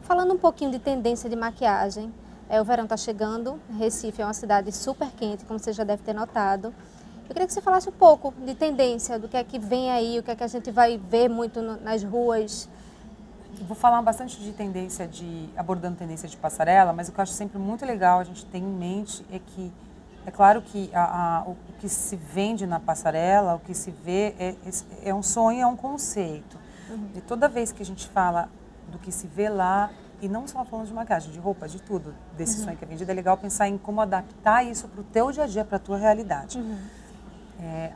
Falando um pouquinho de tendência de maquiagem, o verão está chegando, Recife é uma cidade super quente, como você já deve ter notado. Eu queria que você falasse um pouco de tendência, do que é que vem aí, o que é que a gente vai ver muito nas ruas. Eu vou falar bastante de tendência, abordando tendência de passarela, mas o que eu acho sempre muito legal a gente ter em mente é que, é claro que o que se vende na passarela, o que se vê é um sonho, é um conceito. E toda vez que a gente fala do que se vê lá, e não só falando de maquiagem, de roupa, de tudo, desse sonho que é vendido, é legal pensar em como adaptar isso para o teu dia a dia, para a tua realidade.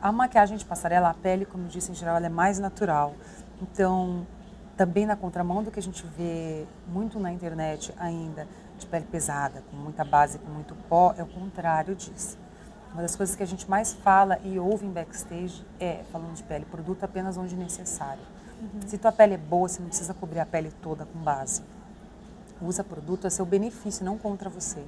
A maquiagem de passarela, a pele, como eu disse, em geral, ela é mais natural. Então, também na contramão do que a gente vê muito na internet ainda, de pele pesada, com muita base, com muito pó, é o contrário disso. Uma das coisas que a gente mais fala e ouve em backstage falando de pele, produto apenas onde necessário. Se tua pele é boa, você não precisa cobrir a pele toda com base. Usa produto a seu benefício, não contra você.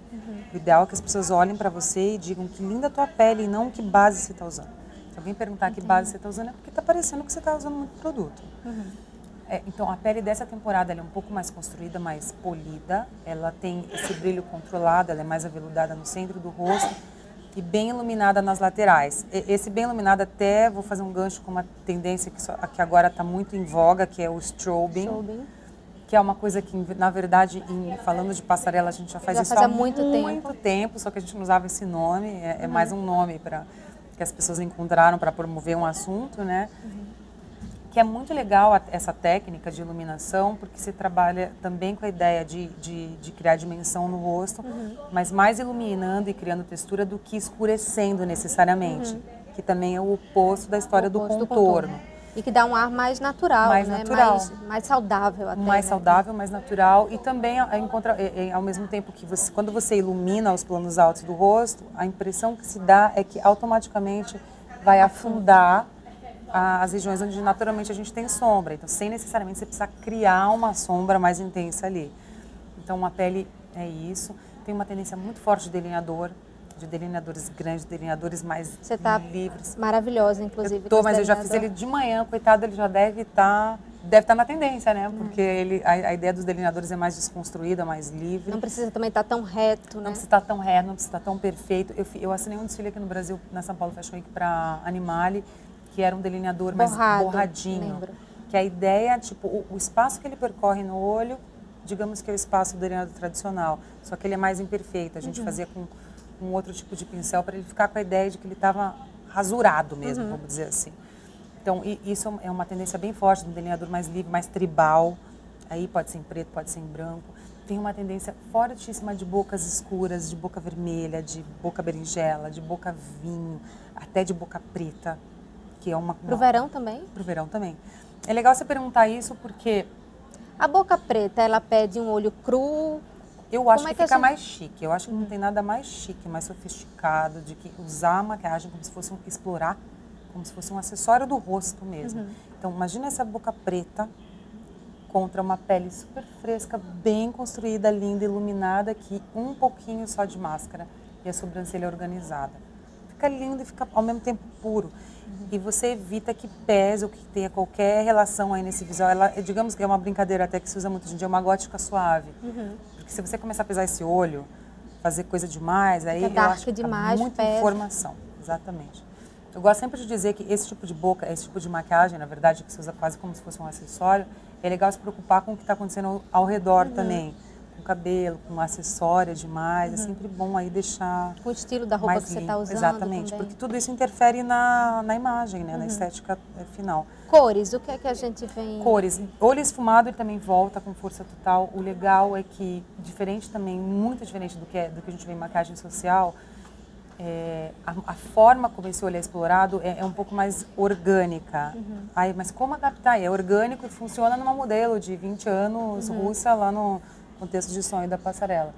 O ideal é que as pessoas olhem para você e digam que linda a tua pele e não que base você está usando. Se alguém perguntar que base você está usando, é porque está parecendo que você está usando muito produto. Então, a pele dessa temporada ela é um pouco mais construída, mais polida. Ela tem esse brilho controlado, ela é mais aveludada no centro do rosto e bem iluminada nas laterais. Esse bem iluminado até, vou fazer um gancho com uma tendência que agora está muito em voga, que é o strobing. Que é uma coisa que, na verdade, falando de passarela, a gente já faz isso há muito tempo, só que a gente não usava esse nome, é mais um nome que as pessoas encontraram para promover um assunto, né? Que é muito legal essa técnica de iluminação, porque você trabalha também com a ideia de criar dimensão no rosto, mas mais iluminando e criando textura do que escurecendo necessariamente, que também é o oposto da história do contorno. E que dá um ar mais natural, mais saudável até. Mais saudável, mais natural. E também, ao mesmo tempo que quando você ilumina os planos altos do rosto, a impressão que se dá é que automaticamente vai afundar as regiões onde naturalmente a gente tem sombra. Então, sem necessariamente você precisar criar uma sombra mais intensa ali. Então, a pele é isso. Tem uma tendência muito forte de delineadores grandes, delineadores mais livres. Maravilhosa, inclusive. Mas eu já fiz ele de manhã, coitado, ele já deve estar na tendência, né? Porque a ideia dos delineadores é mais desconstruída, mais livre. Não precisa também estar tão reto, né? Não precisa estar tão reto, não precisa estar tão perfeito. Eu assinei um desfile aqui no Brasil, na São Paulo Fashion Week, para Animale, que era um delineador mais borradinho. Lembro. Que a ideia, tipo, o espaço que ele percorre no olho, digamos que é o espaço do delineador tradicional, só que ele é mais imperfeito. A gente fazia com um outro tipo de pincel para ele ficar com a ideia de que ele estava rasurado mesmo, vamos dizer assim. Então, isso é uma tendência bem forte, um delineador mais livre, mais tribal. Aí pode ser em preto, pode ser em branco. Tem uma tendência fortíssima de bocas escuras, de boca vermelha, de boca berinjela, de boca vinho, até de boca preta. Que é Pro verão também? Pro verão também. É legal você perguntar isso porque... A boca preta, ela pede um olho cru... Eu acho que fica mais chique. Eu acho que não tem nada mais chique, mais sofisticado de que usar a maquiagem como se fosse explorar, como se fosse um acessório do rosto mesmo. Então, imagina essa boca preta contra uma pele super fresca, bem construída, linda, iluminada, aqui um pouquinho só de máscara e a sobrancelha organizada. Fica lindo e fica ao mesmo tempo puro. E você evita que pese ou que tenha qualquer relação aí nesse visual. Digamos que é uma brincadeira até que se usa muito hoje em dia, uma gótica suave. Porque se você começar a pesar esse olho, fazer coisa demais, aí eu acho que demais, muita informação. Exatamente. Eu gosto sempre de dizer que esse tipo de boca, esse tipo de maquiagem, na verdade, que se usa quase como se fosse um acessório, é legal se preocupar com o que está acontecendo ao redor também. Com cabelo, com acessório demais, é sempre bom aí deixar com o estilo da roupa que você está usando. Exatamente, também. Porque tudo isso interfere na imagem, né? Na estética final. Cores, o que é que a gente vem... Cores, olho esfumado ele também volta com força total. O legal é que, diferente também, muito diferente do que a gente vê em maquiagem social, a forma como esse olho é explorado é um pouco mais orgânica. Aí, mas como adaptar? É orgânico e funciona numa modelo de 20 anos, russa, lá no contexto de sonho da passarela.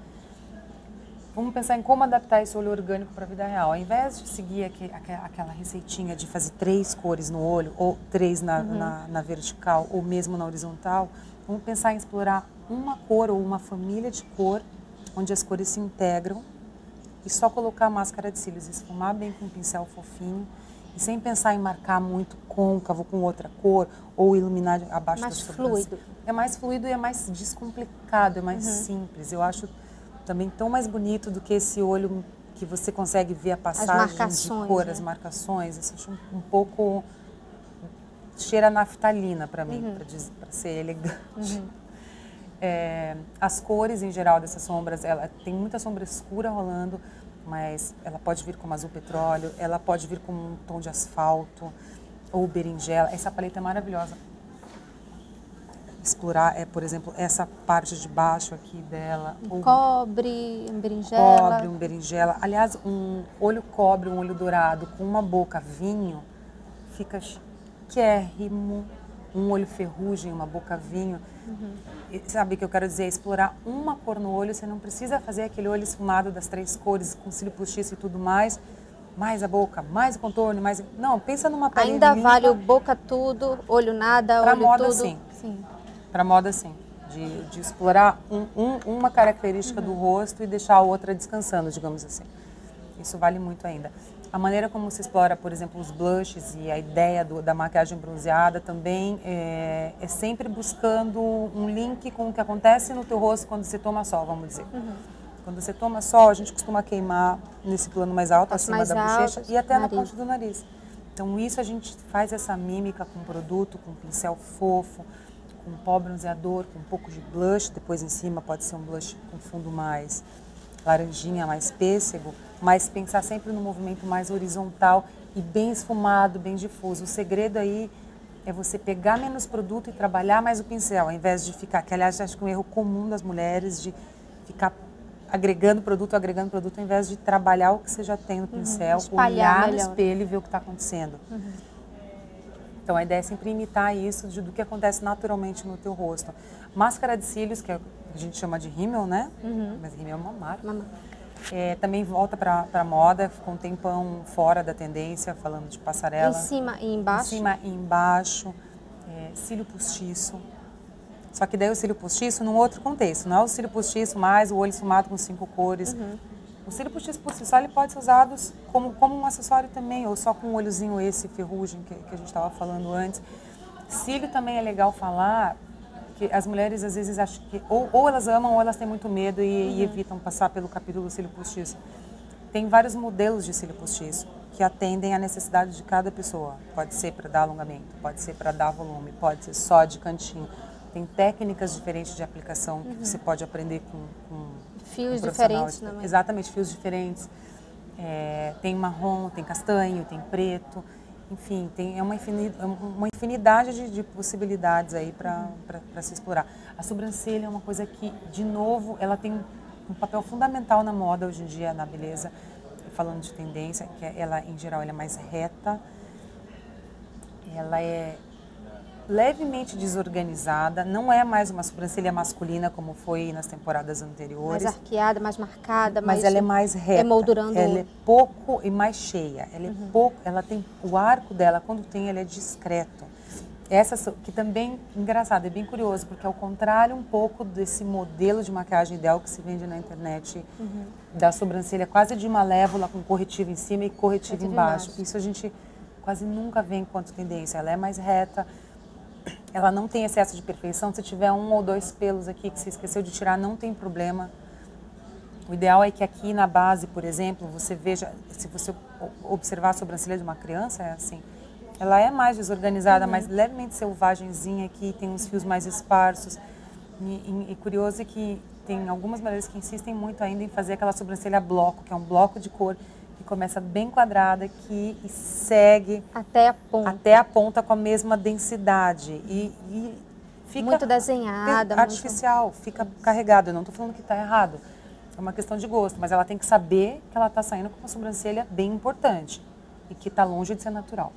Vamos pensar em como adaptar esse olho orgânico para a vida real. Ao invés de seguir aquela receitinha de fazer 3 cores no olho, ou 3 na vertical, ou mesmo na horizontal, vamos pensar em explorar uma cor ou uma família de cor, onde as cores se integram, e só colocar a máscara de cílios, esfumar bem com um pincel fofinho e sem pensar em marcar muito côncavo com outra cor ou iluminar abaixo da sobrancelha. Mais fluido. É mais fluido e é mais descomplicado, é mais simples. Eu acho também tão mais bonito do que esse olho que você consegue ver a passagem de cor, as marcações. Isso eu acho um pouco... cheira a naftalina para mim, para ser elegante. As cores em geral dessas sombras, ela tem muita sombra escura rolando, mas ela pode vir como azul petróleo, ela pode vir com um tom de asfalto ou berinjela. Essa paleta é maravilhosa. Explorar, por exemplo, essa parte de baixo aqui dela. Cobre, um berinjela. Cobre, um berinjela. Aliás, um olho cobre, um olho dourado com uma boca vinho, fica chiquérrimo. Um olho ferrugem, uma boca vinho. E, sabe o que eu quero dizer? Explorar uma cor no olho, você não precisa fazer aquele olho esfumado das 3 cores, com cílio postiço e tudo mais. Mais a boca, mais o contorno, mais... Não, pensa numa pele ainda limpa. Vale o boca tudo, olho nada, pra olho moda, tudo? Sim. Sim. Para moda, sim. De explorar uma característica do rosto e deixar a outra descansando, digamos assim. Isso vale muito ainda. A maneira como se explora, por exemplo, os blushes e a ideia da maquiagem bronzeada também é sempre buscando um link com o que acontece no teu rosto quando você toma sol, vamos dizer. Quando você toma sol, a gente costuma queimar nesse plano mais alto, acima da bochecha e até na ponta do nariz. Então, isso a gente faz essa mímica com produto, com pincel fofo, com pó bronzeador, com um pouco de blush, depois em cima pode ser um blush com fundo mais laranjinha, mais pêssego, mas pensar sempre no movimento mais horizontal e bem esfumado, bem difuso. O segredo aí é você pegar menos produto e trabalhar mais o pincel, ao invés de ficar, que aliás acho que é um erro comum das mulheres, de ficar agregando produto, ao invés de trabalhar o que você já tem no pincel, olhar no espelho e ver o que está acontecendo. Então, a ideia é sempre imitar isso do que acontece naturalmente no teu rosto. Máscara de cílios, que a gente chama de rímel, né? Mas rímel é uma marca. Também volta para a moda, ficou um tempão fora da tendência, falando de passarela. Em cima e embaixo? Em cima e embaixo. Cílio postiço. Só que daí o cílio postiço num outro contexto. Não é o cílio postiço mais o olho esfumado com 5 cores. O cílio postiço por si só ele pode ser usado como um acessório também, ou só com um olhozinho esse ferrugem que a gente estava falando antes. Cílio também é legal falar, que as mulheres às vezes acham que ou elas amam ou elas têm muito medo e evitam passar pelo capítulo do cílio postiço. Tem vários modelos de cílio postiço que atendem à necessidade de cada pessoa. Pode ser para dar alongamento, pode ser para dar volume, pode ser só de cantinho. Tem técnicas diferentes de aplicação que você pode aprender com fios diferentes, não é? Exatamente, fios diferentes. Tem marrom, tem castanho, tem preto. Enfim, tem uma infinidade de possibilidades aí para se explorar. A sobrancelha é uma coisa que, de novo, ela tem um papel fundamental na moda hoje em dia, na beleza. Falando de tendência, que ela, em geral, ela é mais reta. Ela é levemente desorganizada, não é mais uma sobrancelha masculina como foi nas temporadas anteriores. Mais arqueada, mais marcada, mas ela é mais reta. Emoldurando. Ela é pouco e mais cheia. Ela é pouco, ela tem o arco dela, quando tem, ele é discreto. Essa que também, engraçado, é bem curioso, porque ao contrário um pouco desse modelo de maquiagem ideal que se vende na internet, da sobrancelha quase de malévola, com corretivo em cima e corretivo embaixo. Isso a gente quase nunca vê enquanto tendência. Ela é mais reta. Ela não tem excesso de perfeição. Se tiver 1 ou 2 pelos aqui que você esqueceu de tirar, não tem problema. O ideal é que aqui na base, por exemplo, você veja, se você observar a sobrancelha de uma criança, é assim. Ela é mais desorganizada, mais levemente selvagemzinha aqui, tem uns fios mais esparsos. E curioso é que tem algumas mulheres que insistem muito ainda em fazer aquela sobrancelha bloco, que é um bloco de cor que começa bem quadrada aqui e segue até a ponta com a mesma densidade e fica muito desenhada, artificial, fica carregado. Eu não estou falando que está errado, é uma questão de gosto, mas ela tem que saber que ela está saindo com uma sobrancelha bem importante e que está longe de ser natural.